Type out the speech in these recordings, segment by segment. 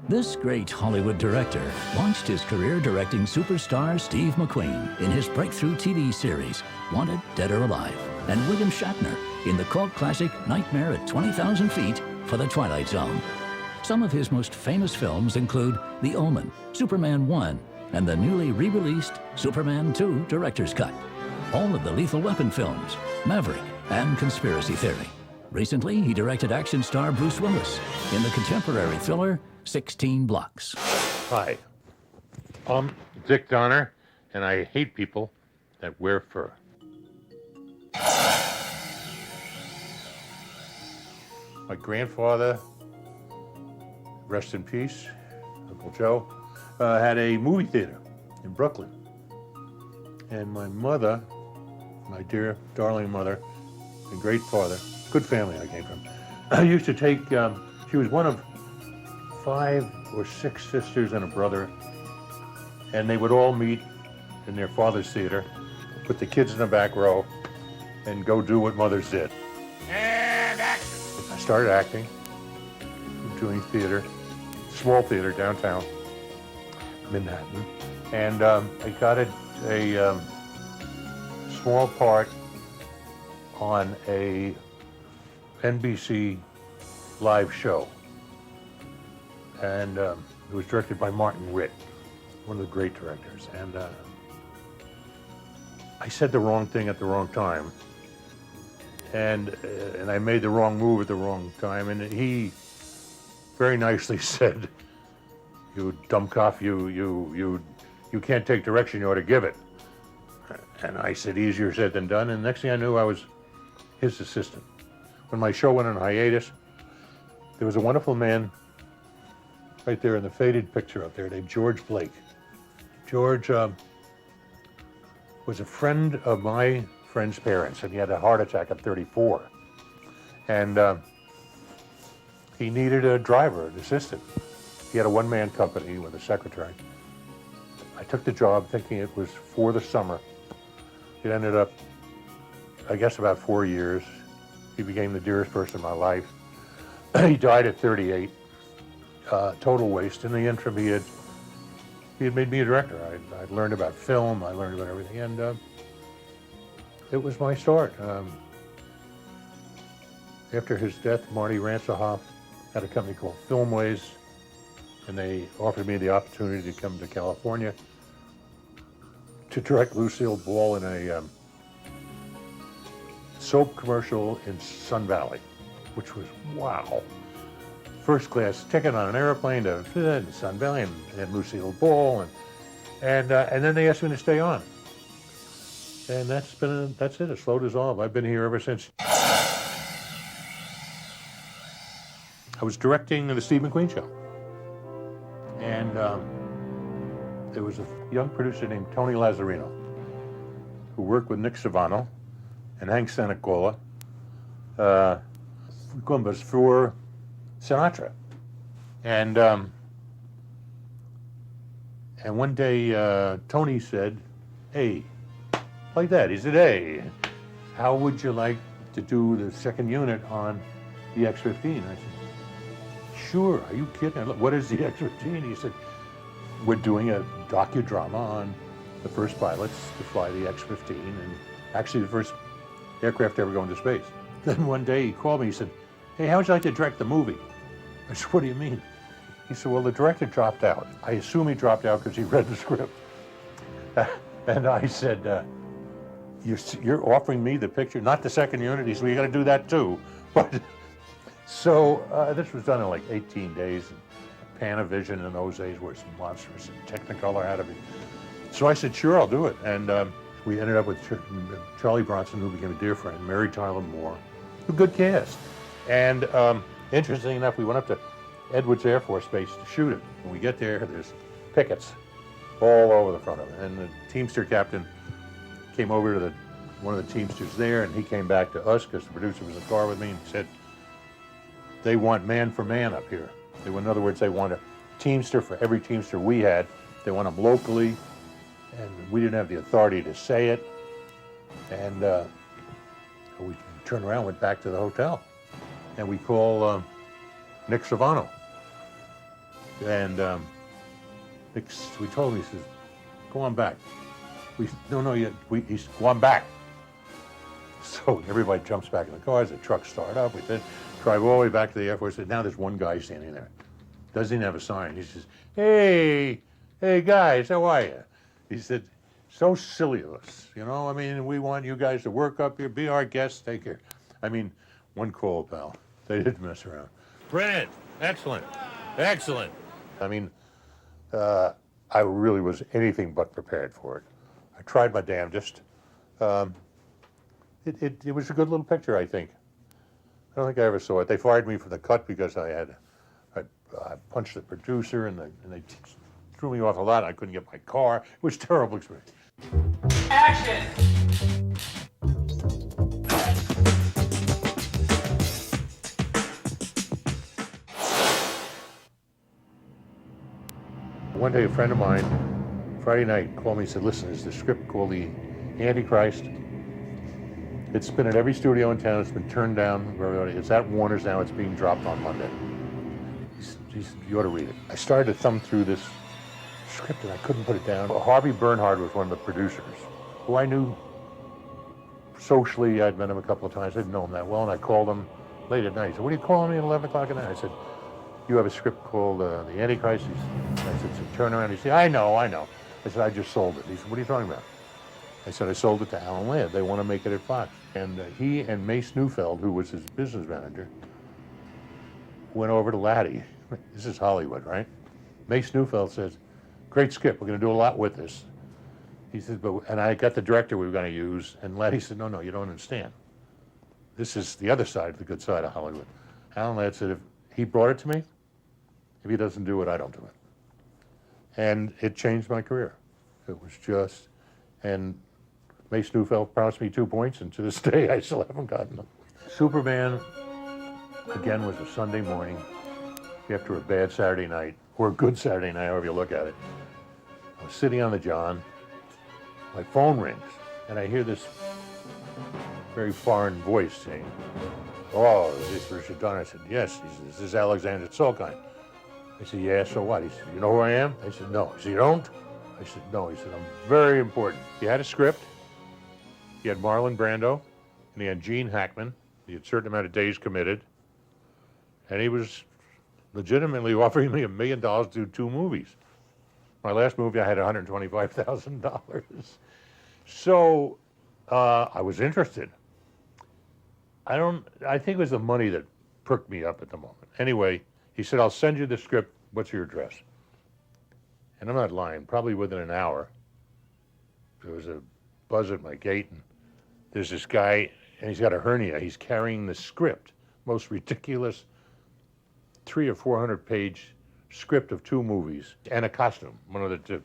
This great Hollywood director launched his career directing superstar Steve McQueen in his breakthrough TV series, Wanted, Dead or Alive, and William Shatner in the cult classic Nightmare at 20,000 Feet for The Twilight Zone. Some of his most famous films include The Omen, Superman 1, and the newly re-released Superman 2 Director's Cut. All of the Lethal Weapon films, Maverick, and Conspiracy Theory. Recently, he directed action star Bruce Willis in the contemporary thriller 16 Blocks. Hi, I'm Dick Donner, and I hate people that wear fur. My grandfather, rest in peace, Uncle Joe, had a movie theater in Brooklyn. And my mother, my dear, darling mother, and great father, good family I came from, I used to take, she was one of 5 or 6 sisters and a brother, and they would all meet in their father's theater, put the kids in the back row, and go do what mothers did. And action! I started acting, doing theater, small theater downtown, Manhattan, and I got a small part on a NBC live show. And it was directed by Martin Ritt, one of the great directors. And I said the wrong thing at the wrong time. And I made the wrong move at the wrong time. And he very nicely said, "You dumb cough, you can't take direction, you ought to give it." And I said, easier said than done. And next thing I knew, I was his assistant. When my show went on hiatus, there was a wonderful man right there in the faded picture up there named George Blake. George was a friend of my friend's parents, and he had a heart attack at 34. And he needed a driver, an assistant. He had a one-man company with a secretary. I took the job thinking it was for the summer. It ended up, I guess, about 4 years. He became the dearest person in my life. He died at 38. Total waste. In the interim, he had made me a director. I learned about film. I learned about everything, and it was my start. After his death, Marty Ransohoff had a company called Filmways, and they offered me the opportunity to come to California to direct Lucille Ball in a soap commercial in Sun Valley, which was wow. First class ticket on an airplane to Sun Valley and Lucille Ball, and then they asked me to stay on. And that's it, a slow dissolve. I've been here ever since. I was directing the Steve McQueen show. And there was a young producer named Tony Lazzarino who worked with Nick Savano and Hank Sanacola for Sinatra. And one day Tony said, "Hey, like that." He said, "Hey, how would you like to do the second unit on the X-15?" I said, "Sure, are you kidding? What is the X-15?" He said, "We're doing a docudrama on the first pilots to fly the X-15, and actually the first aircraft to ever go into space." Then one day he called me, he said, "Hey, how would you like to direct the movie?" I said, "What do you mean?" He said, "Well, the director dropped out." I assume he dropped out because he read the script. And I said, you're offering me the picture, not the second unit?" He said, "Well, you got to do that too." But so this was done in like 18 days. Panavision in those days was monstrous, and Technicolor had to be. So I said, "Sure, I'll do it." And we ended up with Charlie Bronson, who became a dear friend, Mary Tyler Moore, a good cast. And interesting enough, we went up to Edwards Air Force Base to shoot it. When we get there, there's pickets all over the front of it. And the Teamster captain came over to one of the Teamsters there, and he came back to us because the producer was in the car with me, and he said, "They want man for man up here." In other words, they want a Teamster for every Teamster we had. They want them locally, and we didn't have the authority to say it. And we turned around, went back to the hotel, and we call Nick Savano. And we told him, he says, go on back. He said, go on back. So everybody jumps back in the cars, the trucks start up, we then drive all the way back to the Air Force. Now there's one guy standing there. Doesn't even have a sign. He says, hey guys, how are you? He said, so silly of us, you know? I mean, we want you guys to work up here, be our guests, take care. I mean, one call, pal. They didn't mess around. Brilliant, excellent. I mean, I really was anything but prepared for it. I tried my damnedest. It was a good little picture, I think. I don't think I ever saw it. They fired me for the cut because I punched the producer and they threw me off a lot. I couldn't get my car. It was a terrible experience. Action! One day, a friend of mine, Friday night, called me and said, listen, there's this script called The Antichrist. It's been at every studio in town. It's been turned down. It's at Warner's now. It's being dropped on Monday. He said, you ought to read it. I started to thumb through this script and I couldn't put it down. Harvey Bernhard was one of the producers, who I knew socially. I'd met him a couple of times. I didn't know him that well, and I called him late at night. He said, what are you calling me at 11 o'clock at night? I said, you have a script called The Antichrist? I said, it's a turnaround. He said, I know. I said, I just sold it. He said, what are you talking about? I said, I sold it to Alan Ladd. They want to make it at Fox. And he and Mace Neufeld, who was his business manager, went over to Laddie. This is Hollywood, right? Mace Neufeld says, great script. We're going to do a lot with this. He said, and I got the director we were going to use. And Laddie said, no, you don't understand. This is the other side, the good side of Hollywood. Alan Ladd said, if he brought it to me, if he doesn't do it, I don't do it. And it changed my career. It was just, and Mace Neufeld promised me 2 points, and to this day, I still haven't gotten them. Superman, again, was a Sunday morning after a bad Saturday night, or a good Saturday night, however you look at it. I was sitting on the John, my phone rings, and I hear this very foreign voice saying, oh, is this Richard Donner? I said, yes. He said, is this Alexander Tzolkine? I said, yeah, so what? He said, you know who I am? I said, no. He said, you don't? I said, no. He said, I'm very important. He had a script. He had Marlon Brando, and he had Gene Hackman. He had a certain amount of days committed. And he was legitimately offering me $1 million to do 2 movies. My last movie, I had $125,000. So I was interested. I think it was the money that perked me up at the moment. Anyway, he said, I'll send you the script. What's your address? And I'm not lying. Probably within an hour, there was a buzz at my gate, and there's this guy, and he's got a hernia. He's carrying the script, most ridiculous 300 or 400 page script of 2 movies, and a costume, one of the two,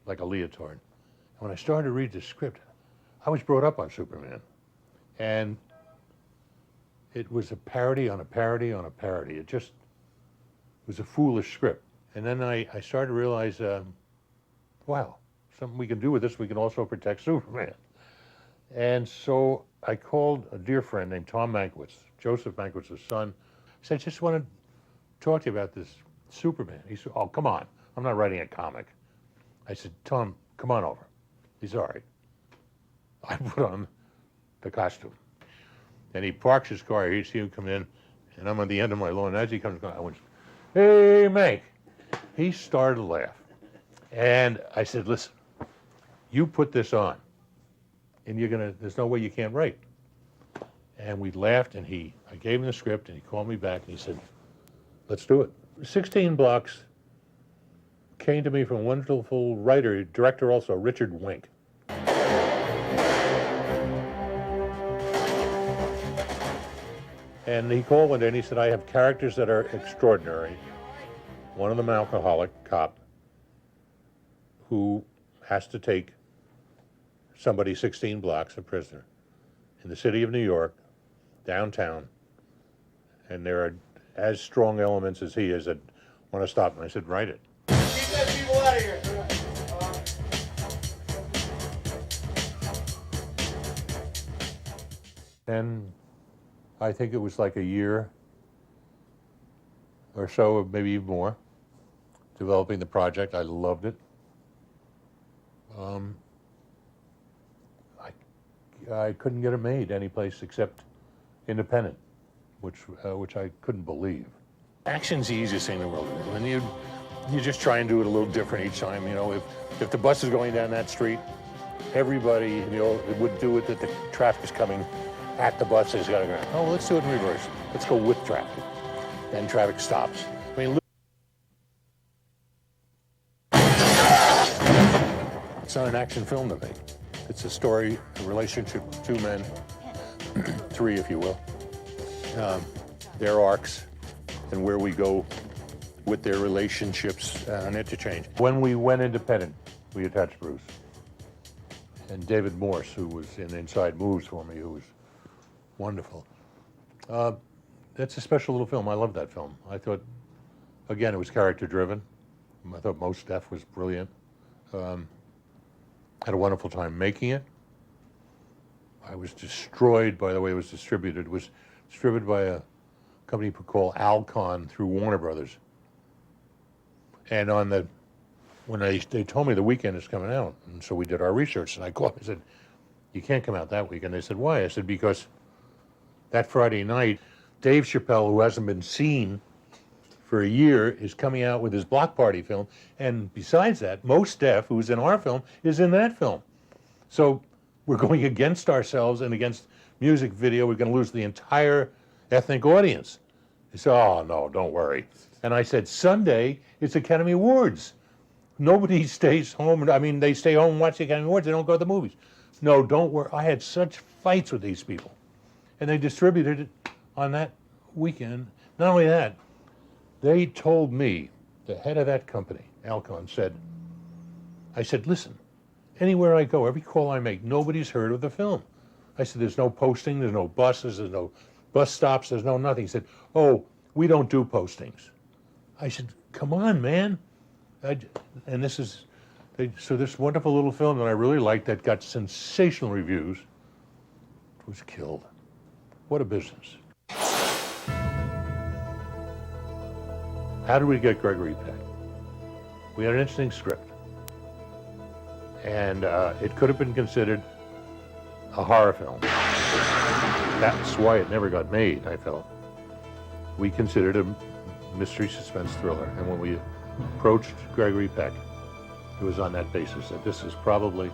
like a leotard. And when I started to read the script, I was brought up on Superman, and it was a parody on a parody on a parody. It just was a foolish script. And then I started to realize, wow, something we can do with this, we can also protect Superman. And so I called a dear friend named Tom Mankiewicz, Joseph Mankiewicz's son. I said, I just want to talk to you about this Superman. He said, oh, come on. I'm not writing a comic. I said, Tom, come on over. He said, all right. I put on the costume. And he parks his car. He see him come in, and I'm on the end of my lawn. As he comes, I went, hey, Mank. He started to laugh. And I said, listen, you put this on, and there's no way you can't write. And we laughed, and I gave him the script, and he called me back, and he said, let's do it. 16 blocks came to me from a wonderful writer, director also, Richard Wink. And he called one day and he said, I have characters that are extraordinary. One of them, alcoholic cop, who has to take somebody 16 blocks, a prisoner, in the city of New York, downtown, and there are as strong elements as he is that want to stop him. I said, write it. Keep that people out of here. And I think it was like a year or so, maybe even more, developing the project. I loved it. I couldn't get it made anyplace except independent, which I couldn't believe. Action's the easiest thing in the world to do, and you just try and do it a little different each time. You know, if the bus is going down that street, everybody, you know, would do it that the traffic is coming at the bus. Is going to go, oh, let's do it in reverse. Let's go with traffic. Then traffic stops. I mean, it's not an action film to me. It's a story, a relationship of two men, three, if you will, their arcs, and where we go with their relationships and interchange. When we went independent, we attached Bruce. And David Morse, who was in Inside Moves for me, who was wonderful. That's a special little film. I love that film. I thought, again, it was character-driven. I thought Mos Def was brilliant. Had a wonderful time making it. I was destroyed by the way it was distributed. It was distributed by a company called Alcon through Warner Brothers. And when they told me the weekend is coming out, and so we did our research, and I called and said, you can't come out that weekend. They said, why? I said, because that Friday night, Dave Chappelle, who hasn't been seen for a year, is coming out with his Block Party film. And besides that, Mos Def, who's in our film, is in that film. So we're going against ourselves and against music video. We're going to lose the entire ethnic audience. He said, oh, no, don't worry. And I said, Sunday, it's Academy Awards. Nobody stays home. I mean, they stay home and watch the Academy Awards. They don't go to the movies. No, don't worry. I had such fights with these people. And they distributed it on that weekend. Not only that, they told me, the head of that company, Alcon, I said, listen, anywhere I go, every call I make, nobody's heard of the film. I said, there's no posting, there's no buses, there's no bus stops, there's no nothing. He said, oh, we don't do postings. I said, come on, man. And so this wonderful little film that I really liked that got sensational reviews was killed. What a business. How did we get Gregory Peck? We had an interesting script. And it could have been considered a horror film. That's why it never got made, I felt. We considered a mystery suspense thriller. And when we approached Gregory Peck, it was on that basis that this is probably,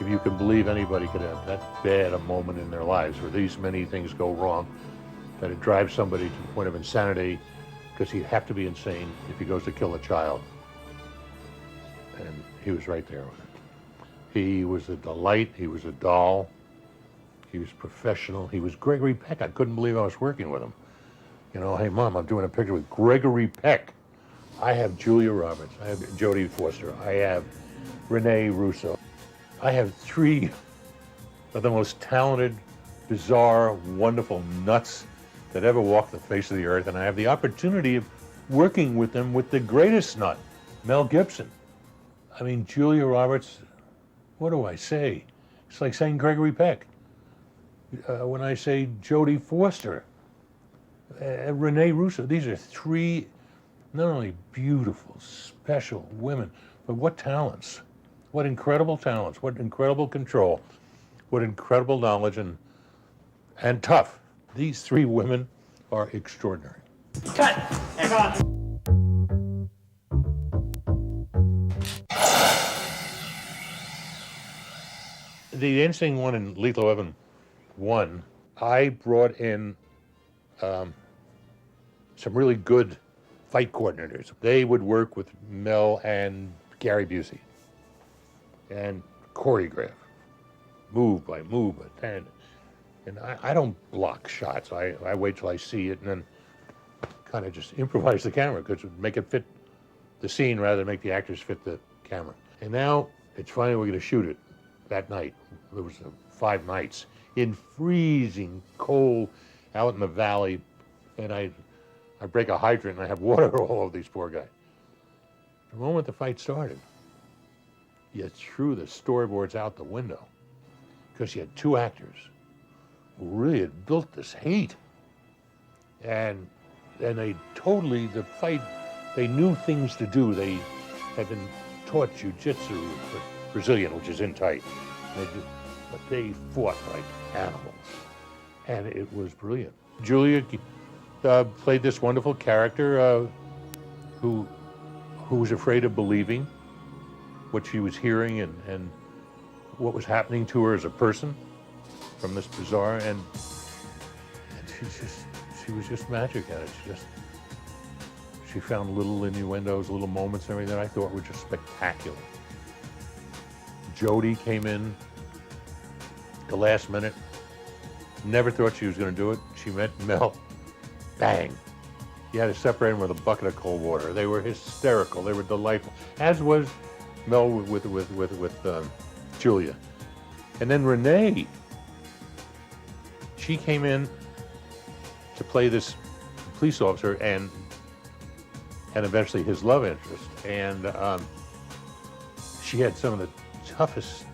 if you can believe anybody could have that bad a moment in their lives where these many things go wrong, that it drives somebody to the point of insanity, because he'd have to be insane if he goes to kill a child. And he was right there with it. He was a delight. He was a doll. He was professional. He was Gregory Peck. I couldn't believe I was working with him. You know, hey, Mom, I'm doing a picture with Gregory Peck. I have Julia Roberts. I have Jodie Foster. I have Renee Russo. I have three of the most talented, bizarre, wonderful nuts that ever walked the face of the earth, and I have the opportunity of working with them with the greatest nut, Mel Gibson. I mean, Julia Roberts, what do I say? It's like saying Gregory Peck. When I say Jodie Foster, Renee Russo, these are three not only beautiful, special women, but what talents, what incredible talents, what incredible control, what incredible knowledge and tough. These three women are extraordinary. Cut! Hang on. The interesting one in Lethal Weapon 1, I brought in some really good fight coordinators. They would work with Mel and Gary Busey and choreograph, move by hand. And I don't block shots. I wait till I see it and then kind of just improvise the camera because it would make it fit the scene rather than make the actors fit the camera. And now it's finally we're going to shoot it that night. There was 5 nights in freezing cold out in the valley, and I break a hydrant and I have water all over these poor guys. The moment the fight started, you threw the storyboards out the window because you had 2 actors who really had built this hate. And they totally, the fight they knew things to do. They had been taught jujitsu, Brazilian, which is in tight. But they fought like animals, and it was brilliant. Julia played this wonderful character who was afraid of believing what she was hearing and what was happening to her as a person from this bizarre, and she was just magic at it. She found little innuendos, little moments and everything that I thought were just spectacular. Jodie came in the last minute. Never thought she was going to do it. She met Mel. Bang. You had to separate them with a bucket of cold water. They were hysterical. They were delightful. As was Mel with Julia. And then Renee. She came in to play this police officer and eventually his love interest. And she had some of the toughest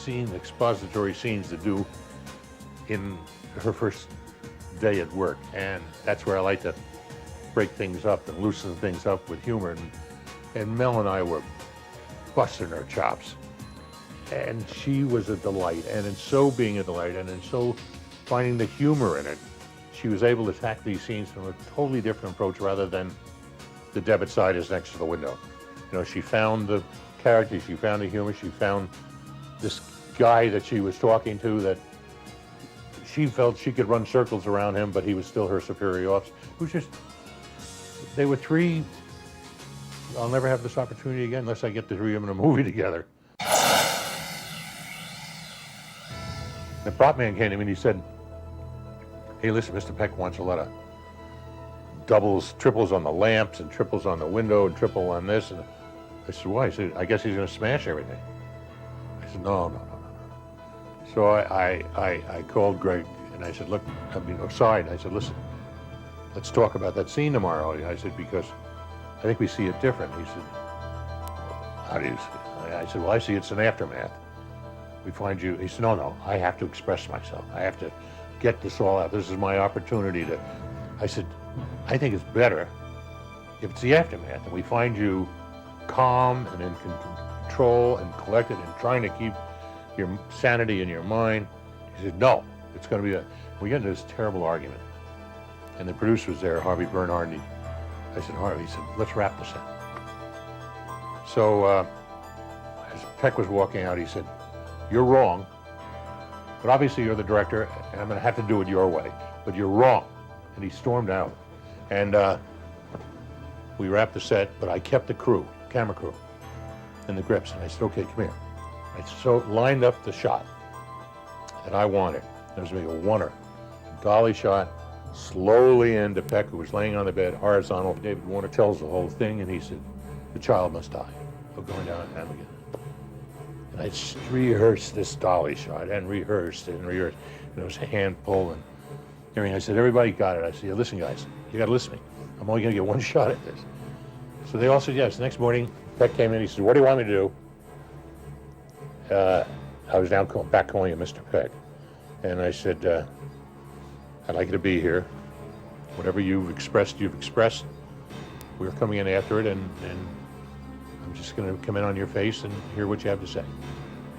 expository scenes to do in her first day at work. And that's where I like to break things up and loosen things up with humor. And Mel and I were busting our chops. And she was a delight. And in so being a delight and in so finding the humor in it, she was able to attack these scenes from a totally different approach rather than the debit side is next to the window. You know, she found the character, she found the humor, she found this guy that she was talking to that she felt she could run circles around him, but he was still her superior officer. It was just, they were three, I'll never have this opportunity again unless I get the three of them in a movie together. The prop man came to me and he said, hey, listen, Mr. Peck wants a lot of doubles, triples on the lamps and triples on the window and triple on this. And I said, why? He said, I guess he's going to smash everything. I said, no. So I called Greg and I said, look, aside, I said, listen, let's talk about that scene tomorrow. I said, because I think we see it different. He said, how do you see it? I said, well, I see it's an aftermath. We find you, he said, no, I have to express myself. I have to get this all out. This is my opportunity to, I said, I think it's better if it's the aftermath and we find you calm and in control and collected and trying to keep your sanity in your mind. He said, no, it's going to be we get into this terrible argument. And the producer was there, Harvey Bernhard, and I said, Harvey, he said, let's wrap this up. So as Peck was walking out, he said, you're wrong, but obviously you're the director and I'm going to have to do it your way, but you're wrong. And he stormed out. And we wrapped the set, but I kept the crew, camera crew, in the grips. And I said, okay, come here. I so lined up the shot that I wanted. There was going to be a oneer, dolly shot, slowly into Peck, who was laying on the bed, horizontal. David Warner tells the whole thing, and he said, the child must die. We're going down and again. And I rehearsed this dolly shot and rehearsed it and rehearsed. And it was a hand pull and everything. I said, everybody got it. I said, yeah, listen, guys, you got to listen to me. I'm only going to get one shot at this. So they all said yes. The next morning, Peck came in. He said, what do you want me to do? I was now back calling him Mr. Peck. And I said, I'd like you to be here. Whatever you've expressed. We're coming in after it, and I'm just going to come in on your face and hear what you have to say.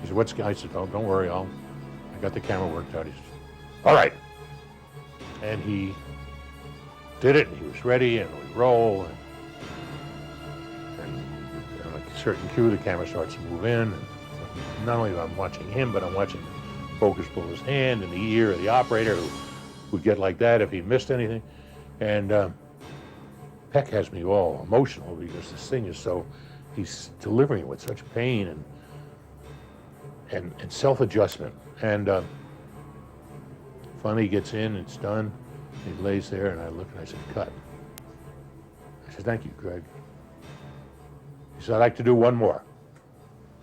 He said, I said, oh, don't worry, I got the camera worked out. He said, all right. And he did it, and he was ready, and we roll, and on a certain cue, the camera starts to move in. And not only am I watching him, but I'm watching the focus pull his hand and the ear of the operator, who would get like that if he missed anything. And Peck has me all emotional because this thing is so, he's delivering it with such pain and self-adjustment. And finally he gets in, it's done. He lays there, and I look and I said, cut. I said, thank you, Greg. He said, I'd like to do one more.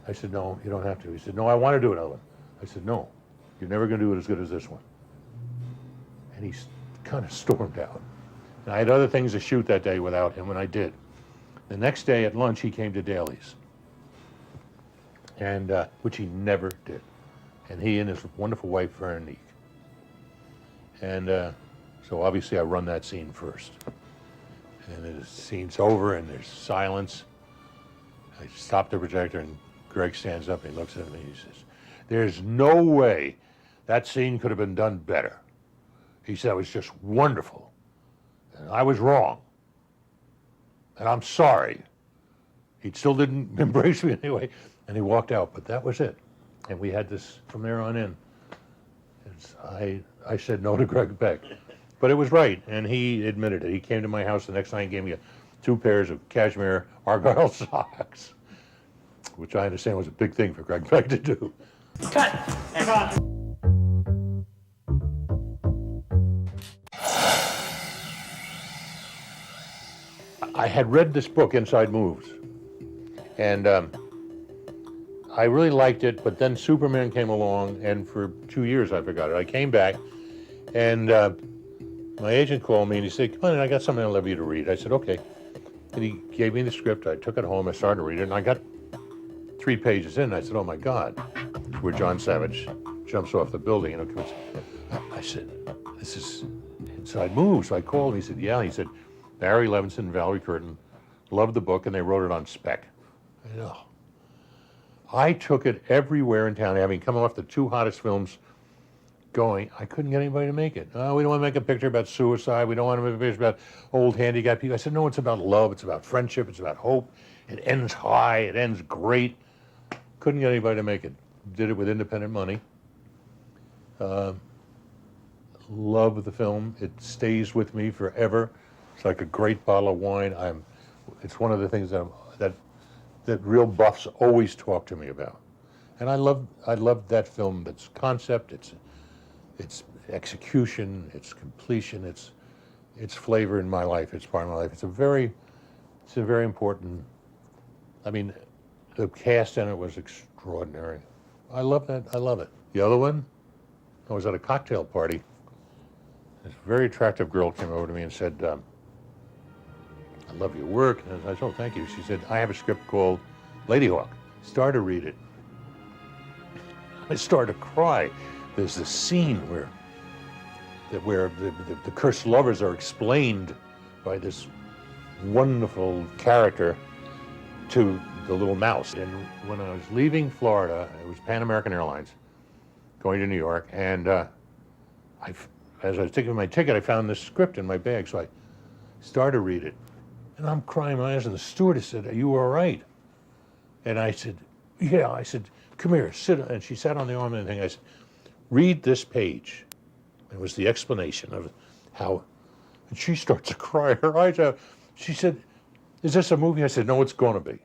I said, no, you don't have to. He said, no, I want to do another one. I said, no, you're never going to do it as good as this one. And he kind of stormed out. And I had other things to shoot that day without him, and I did. The next day at lunch, he came to Daly's, and which he never did. And he and his wonderful wife, Veronique. And so obviously I run that scene first. And the scene's over and there's silence. I stop the projector and Greg stands up and he looks at me and he says, "There's no way that scene could have been done better." He said it was just wonderful. And I was wrong. And I'm sorry. He still didn't embrace me anyway. And he walked out, but that was it. And we had this from there on in. I said no to Greg Beck. But it was right, and he admitted it. He came to my house the next night and gave me 2 pairs of cashmere Argyle socks, which I understand was a big thing for Greg Beck to do. Cut! And cut! I had read this book, Inside Moves, and I really liked it, but then Superman came along, and for 2 years I forgot it. I came back, and my agent called me, and he said, "Come on in, I got something I'd love you to read." I said, "Okay." And he gave me the script. I took it home, I started to read it, and I got 3 pages in, and I said, "Oh my God," where John Savage jumps off the building, and it comes. I said, "This is Inside Moves." So I called him, he said, "Yeah." He said, "Barry Levinson and Valerie Curtin loved the book, and they wrote it on spec." I know. I took it everywhere in town, having come off the 2 hottest films going. I couldn't get anybody to make it. "Oh, we don't want to make a picture about suicide. We don't want to make a picture about old handicapped people." I said, "No, it's about love. It's about friendship. It's about hope. It ends high. It ends great." Couldn't get anybody to make it. Did it with independent money. Love the film. It stays with me forever. It's like a great bottle of wine. It's one of the things that real buffs always talk to me about. And I love that film. Its concept, its execution, its completion, its flavor in my life. It's part of my life. It's a very important. I mean, the cast in it was extraordinary. I love that. I love it. The other one, I was at a cocktail party. This very attractive girl came over to me and said, "I love your work." And I said, "Oh, thank you." She said, "I have a script called Lady Hawk. Start to read it." I started to cry. There's this scene where the cursed lovers are explained by this wonderful character to the little mouse. And when I was leaving Florida, it was Pan American Airlines, going to New York, and as I was taking my ticket, I found this script in my bag, so I started to read it. And I'm crying my eyes, and the stewardess said, "Are you all right?" And I said, "Yeah." I said, "Come here, sit." And she sat on the arm and the thing. I said, "Read this page." It was the explanation of how, and she starts to cry her eyes out. She said, "Is this a movie?" I said, "No, it's going to be."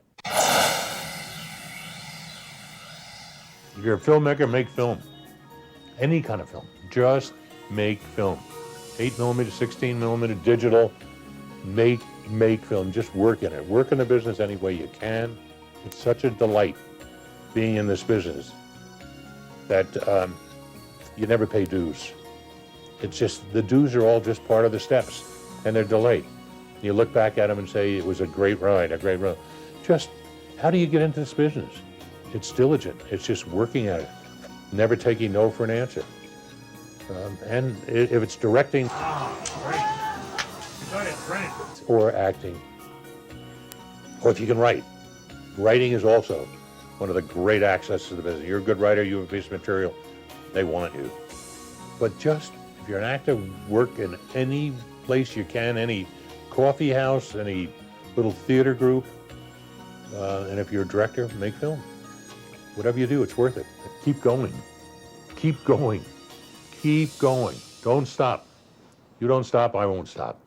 If you're a filmmaker, make film. Any kind of film. Just make film. 8mm, 16mm, digital. Make film. Just work in it. Work in the business any way you can. It's such a delight being in this business that you never pay dues. It's just, the dues are all just part of the steps, and they're delayed. You look back at them and say, "It was a great ride, a great run." Just, how do you get into this business? It's diligent. It's just working at it. Never taking no for an answer. And if it's directing or acting, or if you can write. Writing is also one of the great access to the business. You're a good writer, you have a piece of material, they want you. But just, if you're an actor, work in any place you can, any coffee house, any little theater group, and if you're a director, make film. Whatever you do, it's worth it. Keep going. Keep going. Keep going. Don't stop. You don't stop, I won't stop.